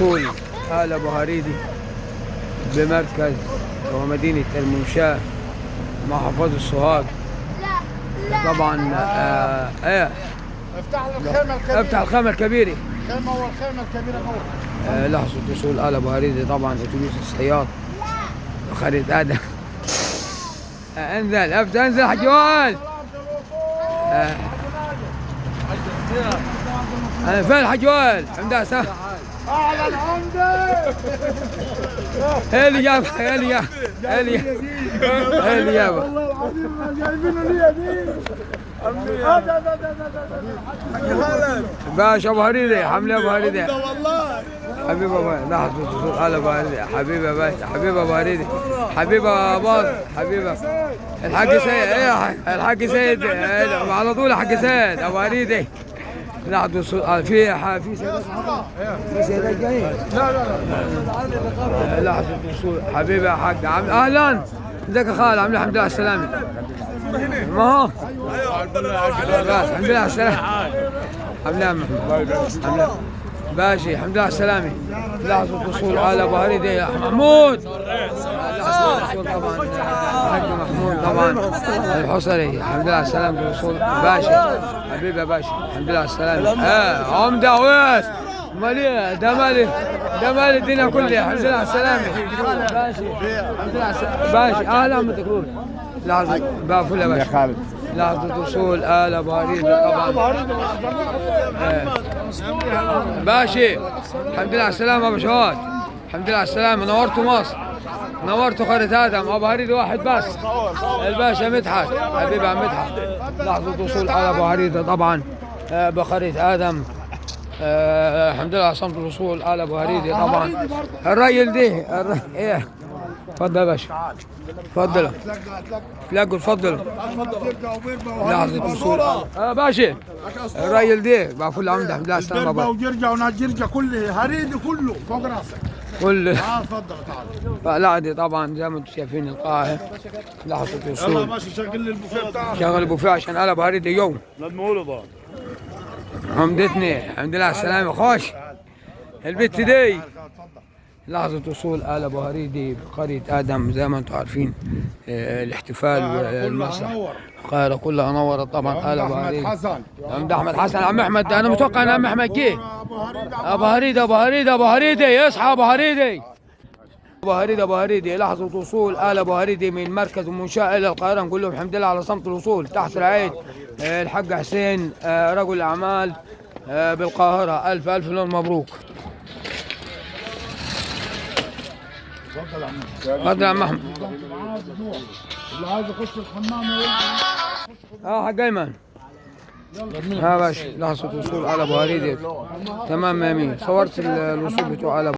وصول آل أبو هريدي بمركز ومدينة المنشاة محافظة سوهاج. طبعا افتح الخيمة الكبيرة. افتح الخيمة الكبيرة. الخيمة والخيمة الكبيرة جوه. لحظة وصول آل أبو هريدي طبعا أتوبيس السيارة وخالد آدم. انزل انزل حاج وائل. فين الحاج وائل؟ حمد سام. اعلى العمدة. هي اللي جابها هي اللي جابها هي اللي جابها. والله العظيم ما جايبينه لي دي. باشا ابو هريدي حمله ابو هريدي والله حبيبي ابو لحظه وصول آل ابو هريدي حبيبي يا باشا حبيبي ابو هريدي حبيبي ابو باظ حبيبي الحاج سيد. ايه الحاج سيد على طول الحاج سيد ابو هريدي. لحظه وصول في سيدات جايين. لا لحظه وصول حبيبي يا حاج اهلا ازيك يا خال عامل الحمد لله على السلامه. ما هو الحمد لله على السلامه. الحمد لله محمود باشا الحمد لله على السلامه. لحظه وصول آل أبو هريدي محمود. لحظه وصول طبعا الحاج محمود طبعا الحصري الحمد لله على السلامه. وصول باشا حبيبي يا باشا الحمد لله على السلامه. عمده ويس مالي ده مالي الدنيا كلها الحمد لله على السلامه. باشا الحمد لله على السلامه باشا اهلا بتكون. لحظه بقفل يا باشا خالد. لحظه وصول آل أبو هريدي طبعا. باشا الحمد لله على السلامه يا باشوات الحمد لله على السلامه. نورتوا مصر نورتوا قرية آدم. أبو هريدي واحد بس الباشا مدحت حبيبي عم مدحت. لحظة وصول آل أبو هريدي طبعا بقرية آدم. الحمد لله على صمت الوصول آل أبو هريدي طبعا. الراجل دي ايه تفضل يا باشا تفضلوا تلاقوا تفضلوا. لحظة وصول باشا الراجل دي بقفل عمده الحمد لله على السلامة. الدربة وجرجة وناجرجة كله هريدي كله فوق راسك. كل تفضل تعال. لا دي طبعا زي ما انتم شايفين القاهرة. لحظة يلا وصول ماشي شغل لي البوفيه بتاعك. شغل البوفيه عشان آل أبو هريدي يوم للمولد عمدتني الحمد لله على السلامة. خوش البت دي. لحظة وصول آل أبو هريدي بقرية آدم زي ما انتم عارفين. الاحتفال والمسرح القاهرة كلها نورت طبعا آل أبو هريدي. عمد أحمد حسن عم أحمد أنا متوقع أن عم أحمد جه. أبو هريدي يصحى أبو هريدي. أبو هريدي لحظة وصول آل أبو هريدي من مركز المنشاة إلى القاهرة. نقول لهم الحمد لله على صمت الوصول تحت رعاية الحاج حسين رجل أعمال بالقاهرة. ألف مليون مبروك. تفضل يا عم احمد. اللي عايز يخش الحمام حق ايمن. باشا لحظة وصول آل أبو هريدي تمام يا امين. صورت الوصول بتوع آل أبو